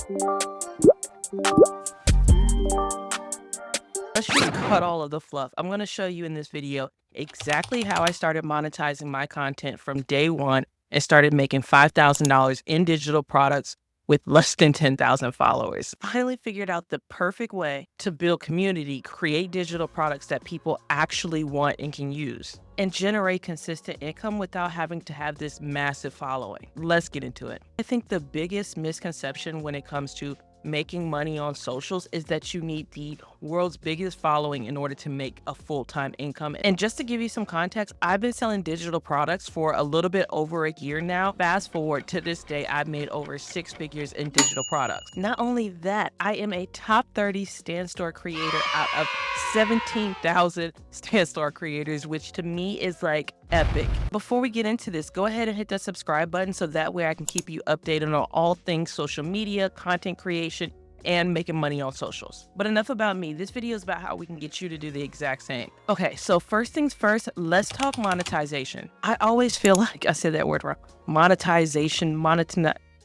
Let's just cut all of the fluff. I'm going to show you in this video exactly how I started monetizing my content from day one and started making $5,000 in digital products with less than 10,000 followers. Finally figured out the perfect way to build community, create digital products that people actually want and can use, and generate consistent income without having to have this massive following. Let's get into it. I think the biggest misconception when it comes to making money on socials is that you need the world's biggest following in order to make a full-time income. And just to give you some context, I've been selling digital products for a little bit over a year now. Fast forward to this day, I've made over 6 figures in digital products. Not only that, I am a top 30 Stan Store creator out of 17,000 Stan Store creators, which to me is like epic. Before we get into this, go ahead and hit that subscribe button so that way I can keep you updated on all things social media, content creation, and making money on socials. But enough about me. This video is about how we can get you to do the exact same. Okay, so first things first, let's talk monetization. I always feel like I said that word wrong. Monetization,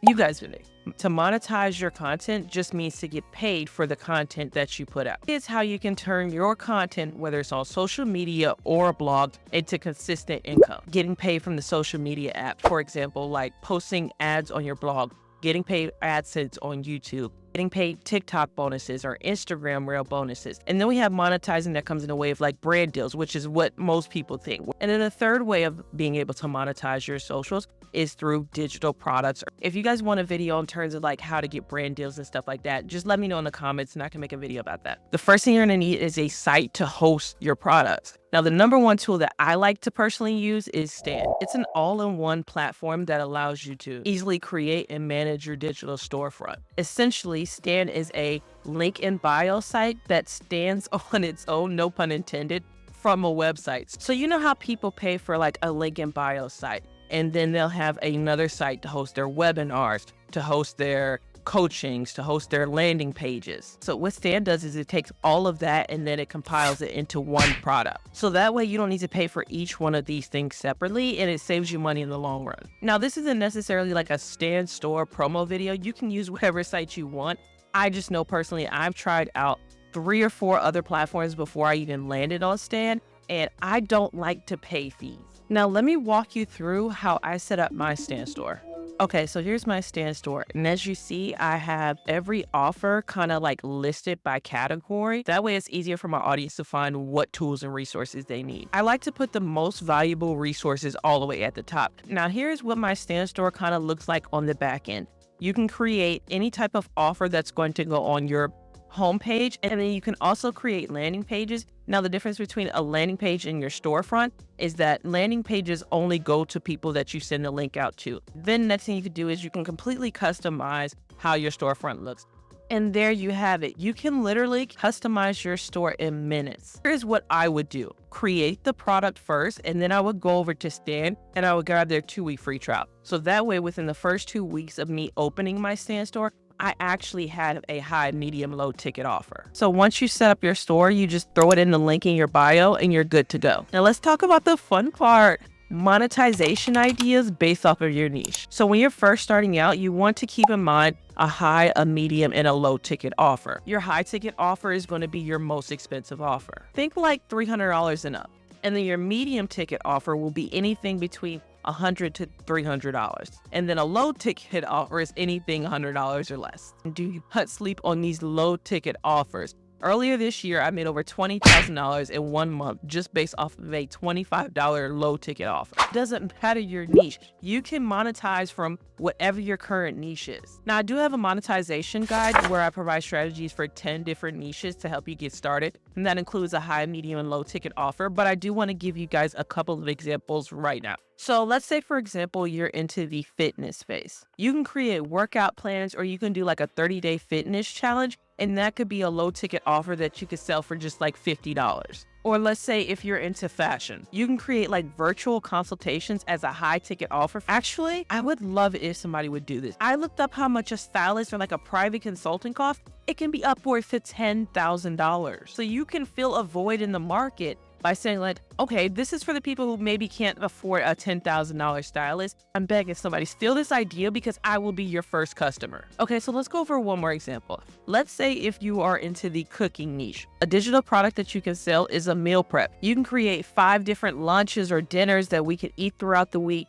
you guys did it. To monetize your content just means to get paid for the content that you put out. It's how you can turn your content, whether it's on social media or a blog, into consistent income. Getting paid from the social media app, for example, like posting ads on your blog, getting paid AdSense on YouTube, getting paid TikTok bonuses or Instagram Reel bonuses. And then we have monetizing that comes in the way of like brand deals, which is what most people think. And then the third way of being able to monetize your socials is through digital products. If you guys want a video in terms of like how to get brand deals and stuff like that, just let me know in the comments and I can make a video about that. The first thing you're gonna need is a site to host your products. Now, the number one tool that I like to personally use is Stan. It's an all-in-one platform that allows you to easily create and manage your digital storefront. Essentially, Stan is a link in bio site that stands on its own, no pun intended, from a website. So you know how people pay for like a link in bio site, and then they'll have another site to host their webinars, to host their coachings, to host their landing pages. So what Stan does is it takes all of that and then it compiles it into one product. So that way you don't need to pay for each one of these things separately, and it saves you money in the long run. Now, this isn't necessarily like a Stan Store promo video. You can use whatever site you want. I just know personally, I've tried out 3 or 4 other platforms before I even landed on Stan, and I don't like to pay fees. Now, let me walk you through how I set up my Stan Store. Okay, so here's my Stan Store. And as you see, I have every offer kind of like listed by category. That way it's easier for my audience to find what tools and resources they need. I like to put the most valuable resources all the way at the top. Now, here's what my Stan Store kind of looks like on the back end. You can create any type of offer that's going to go on your homepage, and then you can also create landing pages. Now, the difference between a landing page and your storefront is that landing pages only go to people that you send a link out to. Then next thing you can do is you can completely customize how your storefront looks. And there you have it. You can literally customize your store in minutes. Here's what I would do. Create the product first, and then I would go over to Stan and I would grab their 2-week free trial. So that way, within the first 2 weeks of me opening my Stan Store, I actually had a high, medium, low ticket offer. So once you set up your store, you just throw it in the link in your bio and you're good to go. Now let's talk about the fun part. Monetization ideas based off of your niche. So when you're first starting out, you want to keep in mind a high, a medium, and a low ticket offer. Your high ticket offer is going to be your most expensive offer. Think like $300 and up. And then your medium ticket offer will be anything between $100 to $300. And then a low ticket offer is anything $100 or less. Do you not sleep on these low ticket offers? Earlier this year, I made over $20,000 in 1 month just based off of a $25 low ticket offer. It doesn't matter your niche. You can monetize from whatever your current niche is. Now, I do have a monetization guide where I provide strategies for 10 different niches to help you get started. And that includes a high, medium, and low ticket offer. But I do want to give you guys a couple of examples right now. So let's say, for example, you're into the fitness space. You can create workout plans, or you can do like a 30-day fitness challenge. And that could be a low ticket offer that you could sell for just like $50. Or let's say if you're into fashion, you can create like virtual consultations as a high ticket offer. Actually, I would love it if somebody would do this. I looked up how much a stylist or like a private consultant costs. It can be upwards to $10,000. So you can fill a void in the market by saying like, okay, this is for the people who maybe can't afford a $10,000 stylist. I'm begging somebody, steal this idea because I will be your first customer. Okay, so let's go over one more example. Let's say if you are into the cooking niche, a digital product that you can sell is a meal prep. You can create 5 different lunches or dinners that we can eat throughout the week.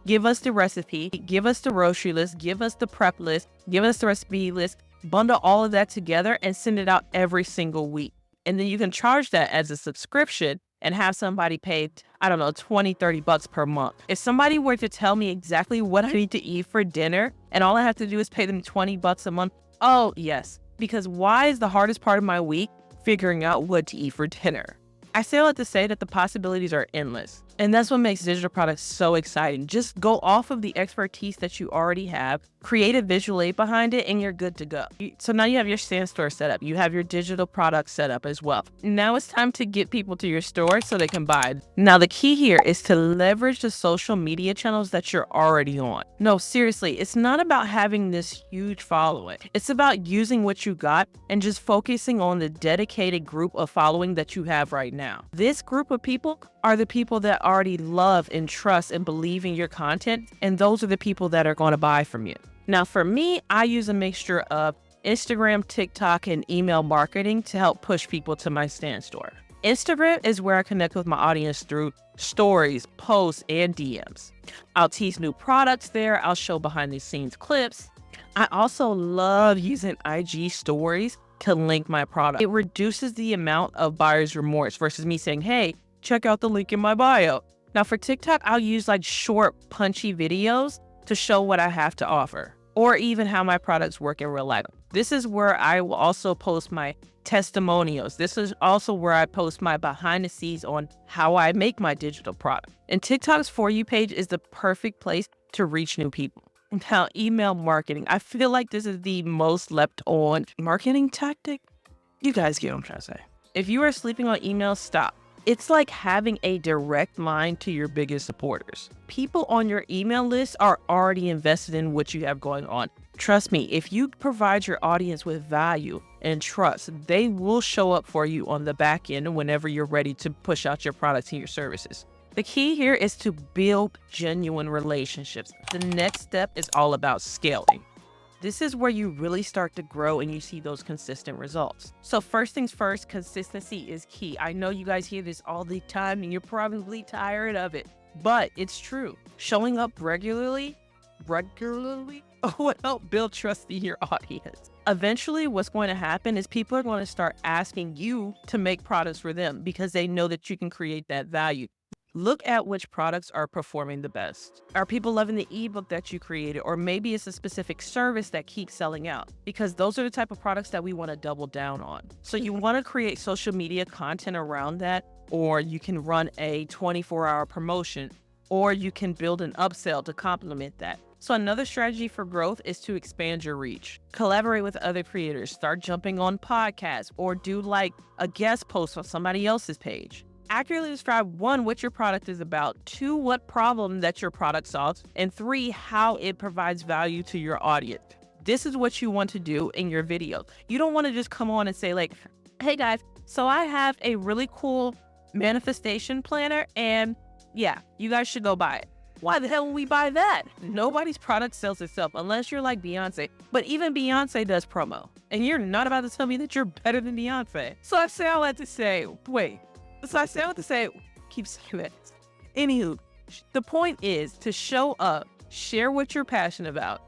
Give us the recipe, give us the grocery list, give us the prep list, give us the recipe list, bundle all of that together and send it out every single week. And then you can charge that as a subscription and have somebody pay, I don't know, 20, 30 bucks per month. If somebody were to tell me exactly what I need to eat for dinner and all I have to do is pay them 20 bucks a month, oh yes. Because why is the hardest part of my week figuring out what to eat for dinner? I say all that to say that the possibilities are endless. And that's what makes digital products so exciting. Just go off of the expertise that you already have, create a visual aid behind it, and you're good to go. So now you have your stand store set up. You have your digital products set up as well. Now it's time to get people to your store so they can buy. Now the key here is to leverage the social media channels that you're already on. No, seriously, it's not about having this huge following. It's about using what you got and just focusing on the dedicated group of following that you have right now. This group of people are the people that already love and trust and believe in your content, and those are the people that are going to buy from you. Now, for me, I use a mixture of Instagram, TikTok, and email marketing to help push people to my stand store. Instagram is where I connect with my audience through stories, posts, and DMs. I'll tease new products there. I'll show behind the scenes clips. I also love using IG stories to link my product. It reduces the amount of buyer's remorse versus me saying, hey, check out the link in my bio. Now for TikTok, I'll use like short, punchy videos to show what I have to offer, or even how my products work in real life. This is where I will also post my testimonials. This is also where I post my behind the scenes on how I make my digital product. And TikTok's For You page is the perfect place to reach new people. Now, email marketing. I feel like this is the most slept on marketing tactic. You guys get what I'm trying to say. If you are sleeping on email, stop. It's like having a direct line to your biggest supporters. People on your email list are already invested in what you have going on. Trust me, if you provide your audience with value and trust, they will show up for you on the back end whenever you're ready to push out your products and your services. The key here is to build genuine relationships. The next step is all about scaling. This is where you really start to grow and you see those consistent results. So first things first, consistency is key. I know you guys hear this all the time and you're probably tired of it, but it's true. Showing up regularly will help build trust in your audience. Eventually, what's going to happen is people are going to start asking you to make products for them because they know that you can create that value. Look at which products are performing the best. Are people loving the ebook that you created? Or maybe it's a specific service that keeps selling out, because those are the type of products that we want to double down on. So you want to create social media content around that, or you can run a 24-hour promotion, or you can build an upsell to complement that. So another strategy for growth is to expand your reach. Collaborate with other creators, start jumping on podcasts, or do like a guest post on somebody else's page. Accurately describe 1, what your product is about, 2, what problem that your product solves, and 3, how it provides value to your audience. This is what you want to do in your video. You don't want to just come on and say like, hey guys, so I have a really cool manifestation planner and yeah, you guys should go buy it. Why the hell would we buy that? Nobody's product sells itself unless you're like Beyonce. But even Beyonce does promo. And you're not about to tell me that you're better than Beyonce. So I say all that to say, keep saying it. Anywho, the point is to show up, share what you're passionate about,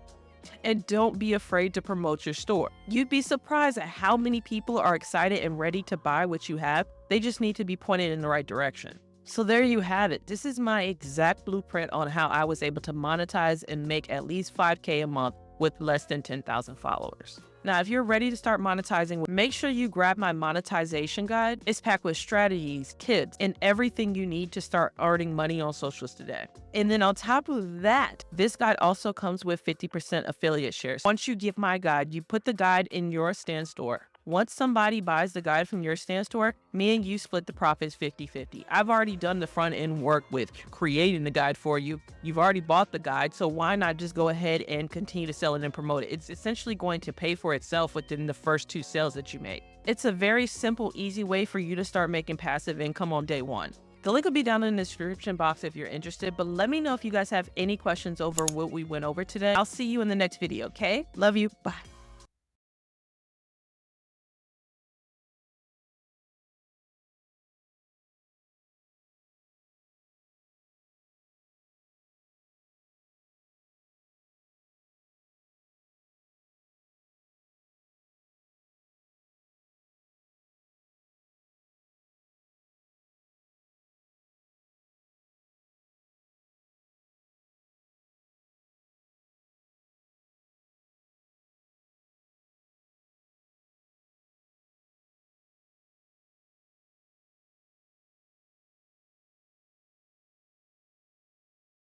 and don't be afraid to promote your store. You'd be surprised at how many people are excited and ready to buy what you have. They just need to be pointed in the right direction. So there you have it. This is my exact blueprint on how I was able to monetize and make at least $5K a month with less than 10,000 followers. Now, if you're ready to start monetizing, make sure you grab my monetization guide. It's packed with strategies, tips, and everything you need to start earning money on socials today. And then on top of that, this guide also comes with 50% affiliate shares. Once you get my guide, you put the guide in your stand store. Once somebody buys the guide from your stand store, me and you split the profits 50-50. I've already done the front end work with creating the guide for you. You've already bought the guide, so why not just go ahead and continue to sell it and promote it? It's essentially going to pay for itself within the first 2 sales that you make. It's a very simple, easy way for you to start making passive income on day one. The link will be down in the description box if you're interested, but let me know if you guys have any questions over what we went over today. I'll see you in the next video, okay? Love you. Bye.